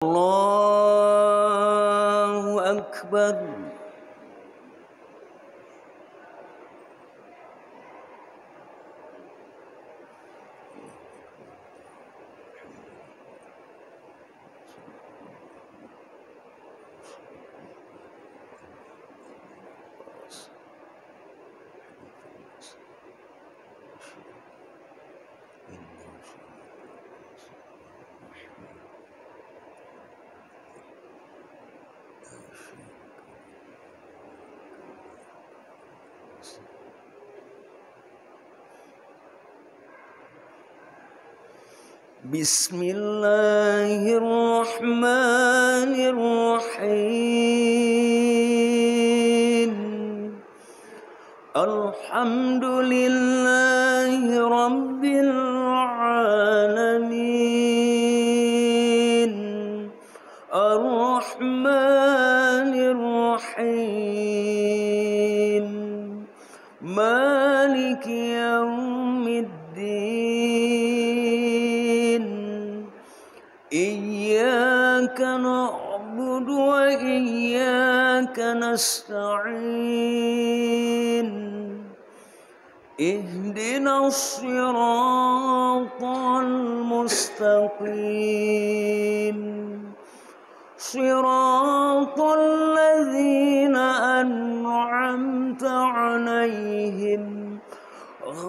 الله أكبر. بسم الله الرحمن الرحيم. الحمد لله رب العالمين. الرحمن الرحيم. مالك يوم الدين. إياك نعبد وإياك نستعين. اهدنا الصراط المستقيم. صراط الذين أنعمت عليهم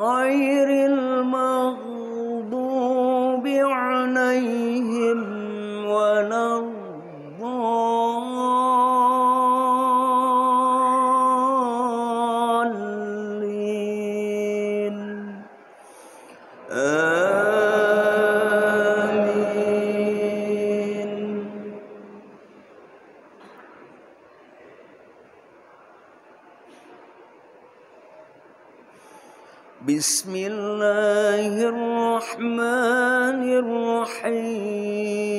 غير المغضوب عليهم ولا الضالين. آمين. بسم الله الرحمن الرحيم.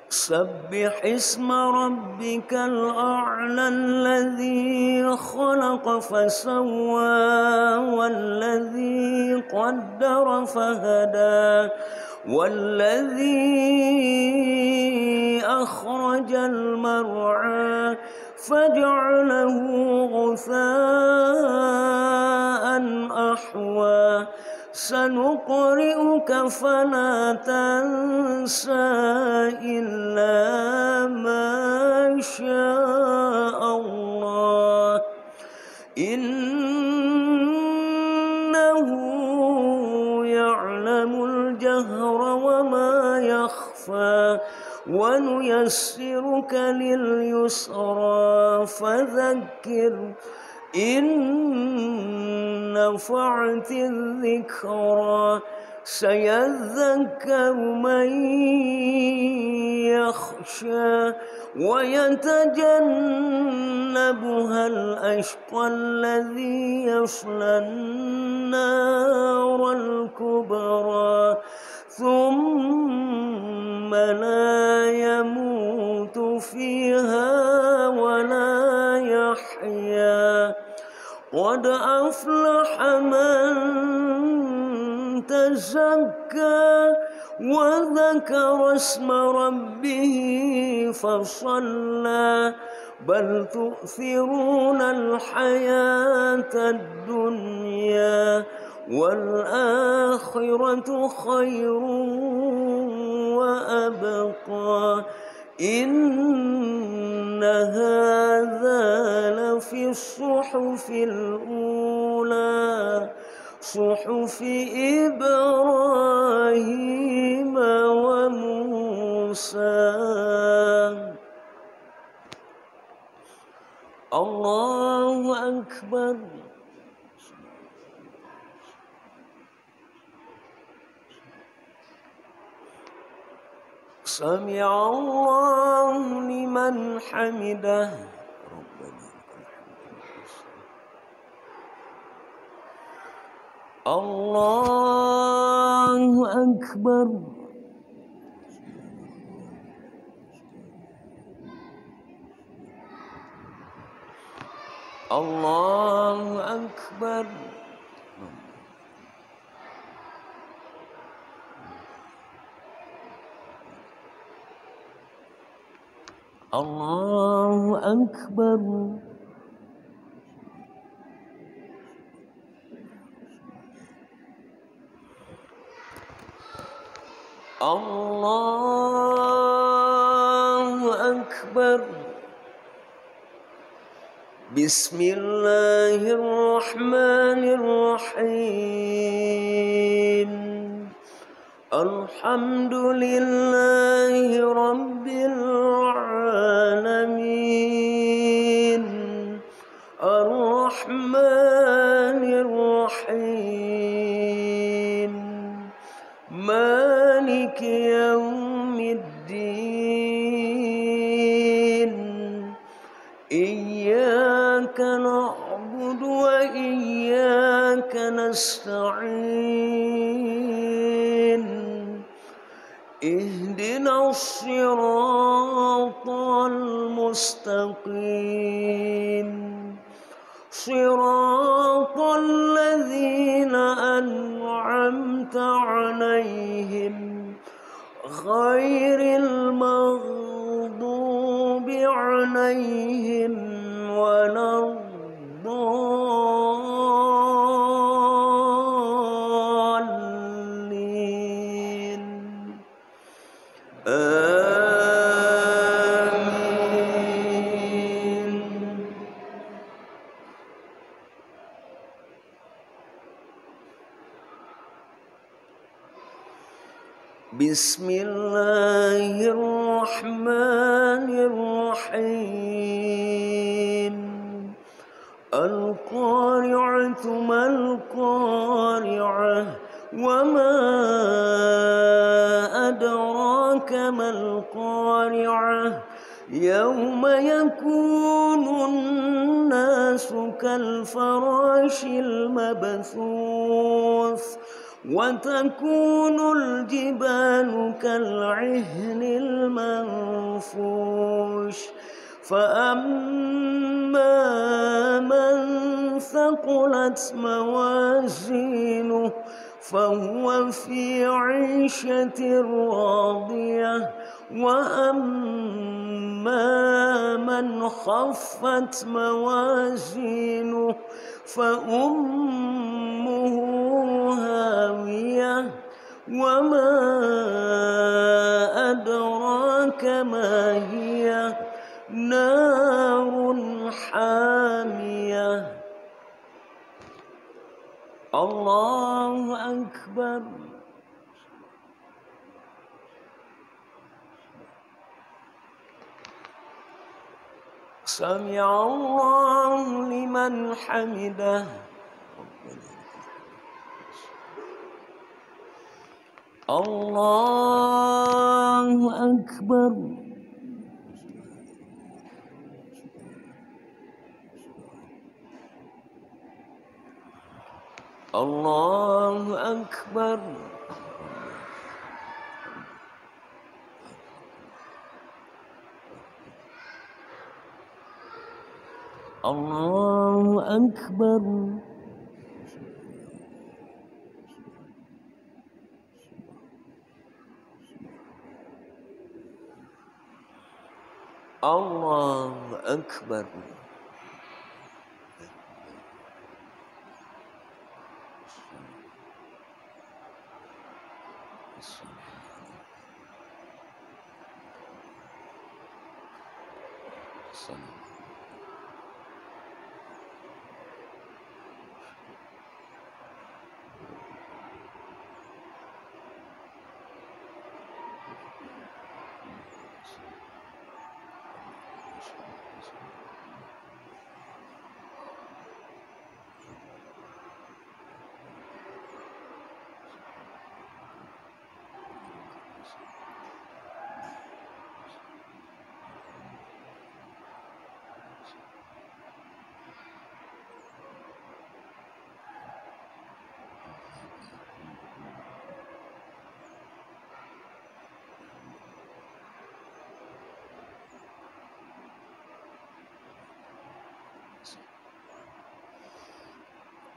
سبح اسم ربك الأعلى الذي خلق فسوى والذي قدر فهدى والذي أخرج المرعى فجعله غثاء أحوى. سنقرئك فلا تنسى إلا ما شاء الله إنه يعلم الجهر وما يخفى. ونيسرك لليسرى فذكر إن نفعت الذكرى. سيذكر من يخشى ويتجنبها الأشقى الذي يصلى النار الكبرى ثم لا يموت فيها ولا يحيا. قد أفلح من تزكى وذكر اسم ربه فصلى. بل تؤثرون الحياة الدنيا والآخرة خير وأبقى. إن هذا لفي الصحف الأولى صحف إبراهيم وموسى. الله أكبر. سمع الله لمن حمده. الله أكبر. الله أكبر. الله أكبر. الله أكبر. بسم الله الرحمن الرحيم. الحمد لله رب العالمين. الرحمن الرحيم. مالك يوم الدين. إياك نعبد وإياك نستعين. اهدنا الصراط المستقيم. صراط الذين أنعمت عليهم غير المغضوب عليهم ولا الضالين. آمين. بسم الله الرحمن الرحيم. القارعة ما القارعة وما أدراك ما القارعة يوم يكون الناس كالفراش المبثوث وتكون الجبال كالعهن المنفوش. فأما من ثقلت موازينه فهو في عيشة راضية. وأما من خفت موازينه فأمه هاوية. وما أدراك ما هي نار حامية. الله أكبر. سمع الله لمن حمده. الله أكبر. الله أكبر. الله أكبر. الله أكبر.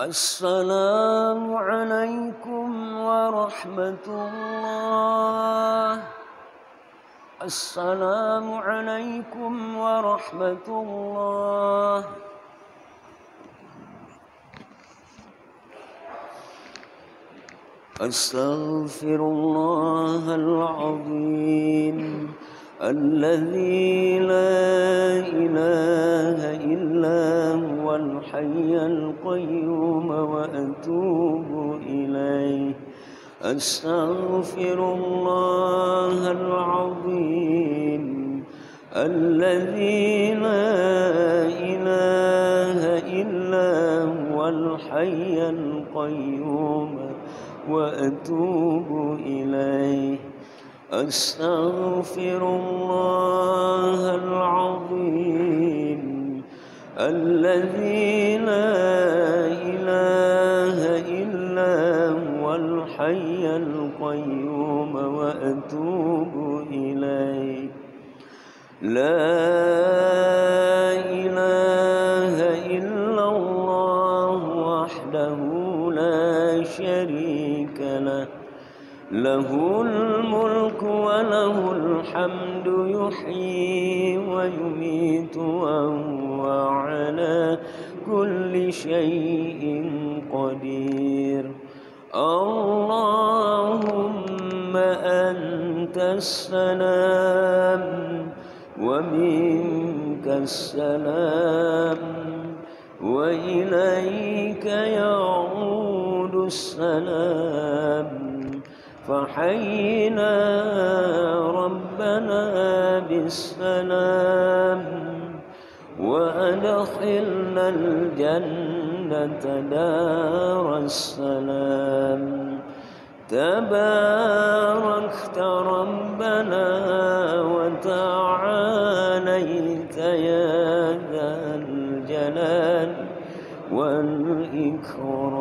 السلام عليكم ورحمة الله السلام عليكم ورحمة الله. أستغفر الله العظيم الذي لا إله إلا هو الحي القيوم وأتوب إليه. أستغفر الله العظيم الذي لا إله إلا هو الحي القيوم وأتوب إليه. أستغفر الله العظيم الذي لا إله إلا هو الحي القيوم وأتوب إليه. لا إله إلا الله وحده لا شريك له، له الملك وله الحمد يحيي ويميت وهو على كل شيء قدير. اللهم أنت السلام ومنك السلام وإليك يعود السلام. فحينا ربنا بالسلام وأدخلنا الجنة دار السلام. تباركت ربنا وتعاليت يا ذا الجلال والإكرام.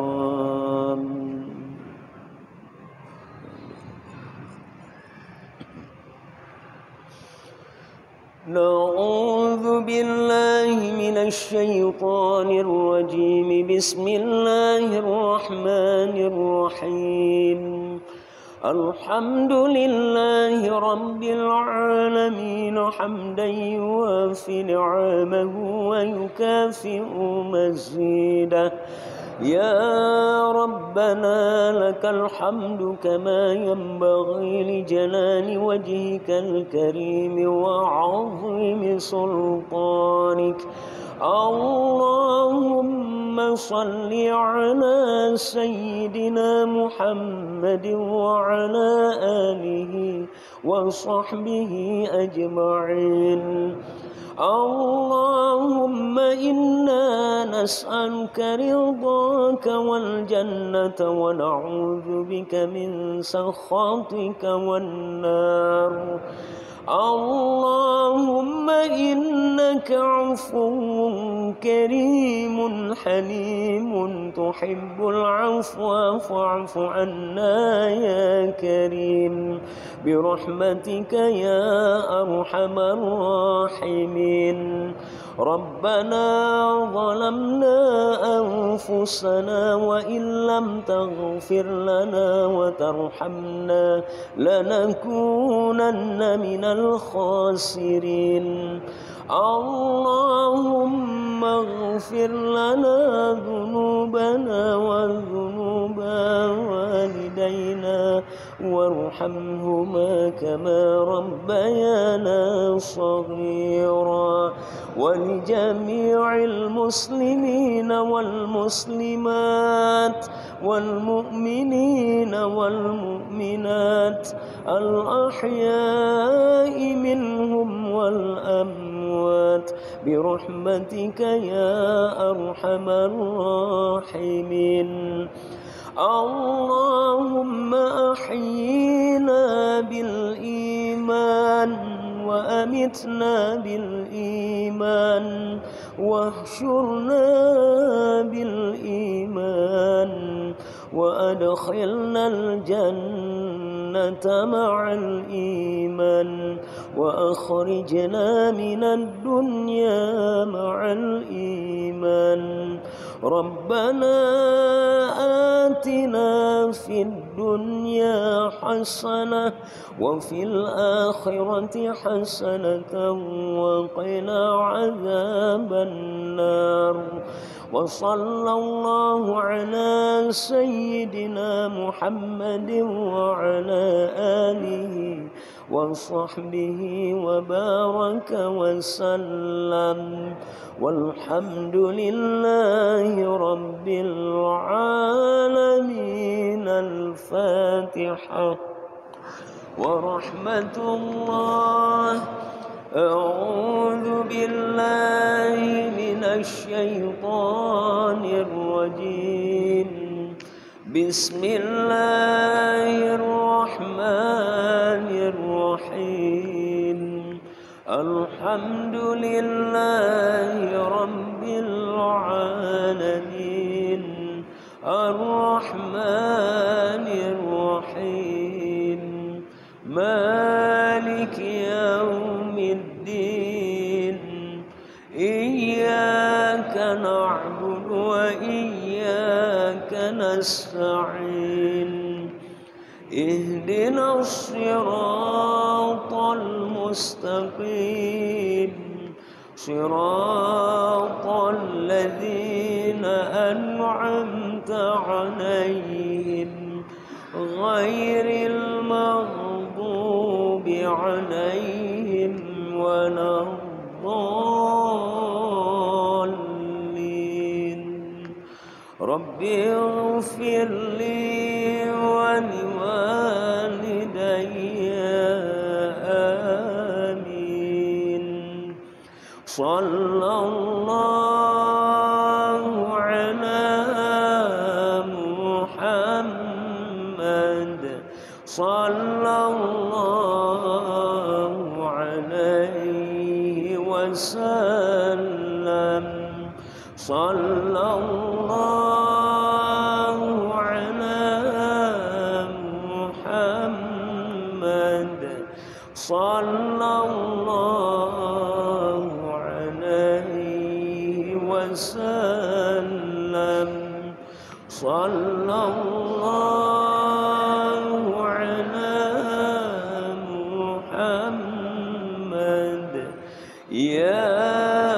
نعوذ بالله من الشيطان الرجيم. بسم الله الرحمن الرحيم. الحمد لله رب العالمين حمدا يوافي نعمه ويكافئ مزيده. يا ربنا لك الحمد كما ينبغي لجلال وجهك الكريم وعظيم سلطانك. اللهم صل على سيدنا محمد وعلى آله وصحبه أجمعين. اللهم إنا نسألك رضاك والجنة ونعوذ بك من سخطك والنار. اللهم إنك عفو كريم حليم تحب العفو فاعف عنا يا كريم برحمتك يا أرحم الراحمين. ربنا ظلمنا أنفسنا وإن لم تغفر لنا وترحمنا لنكونن من الخاسرين. اللهم اغفر لنا ذنوبنا وذنوب والدينا وارحمهما كما ربيانا صغيرا. ولجميع المسلمين والمسلمات والمؤمنين والمؤمنات الأحياء منهم والأموات برحمتك يا أرحم الراحمين. اللهم أحيينا بالإيمان وأمتنا بالإيمان واحشرنا بالإيمان وأدخلنا الجنة مع الإيمان وأخرجنا من الدنيا مع الإيمان. ربنا آتنا في الدنيا الدنيا حسنة وفي الآخرة حسنة وقنا عذاب النار. وصلى الله على سيدنا محمد وعلى آله وصحبه وبارك وسلم، والحمد لله رب العالمين. الفاتحة. ورحمة الله. أعوذ بالله من الشيطان الرجيم. بسم الله الرحمن الرحيم. الحمد لله رب العالمين. الرحمن الرحيم. مالك يوم الدين. إياك نعبد وإياك نستعين. اهدنا الصراط المستقيم، صراط الذين أنعمت عليهم غير المغضوب عليهم ولا الضالين. رب اغفر لي ولوالدي آمين. صلى الله على محمد. صلى الله عليه وسلم. صلى الله على محمد. صلى الله عليه وسلم. صلى الله على محمد. يا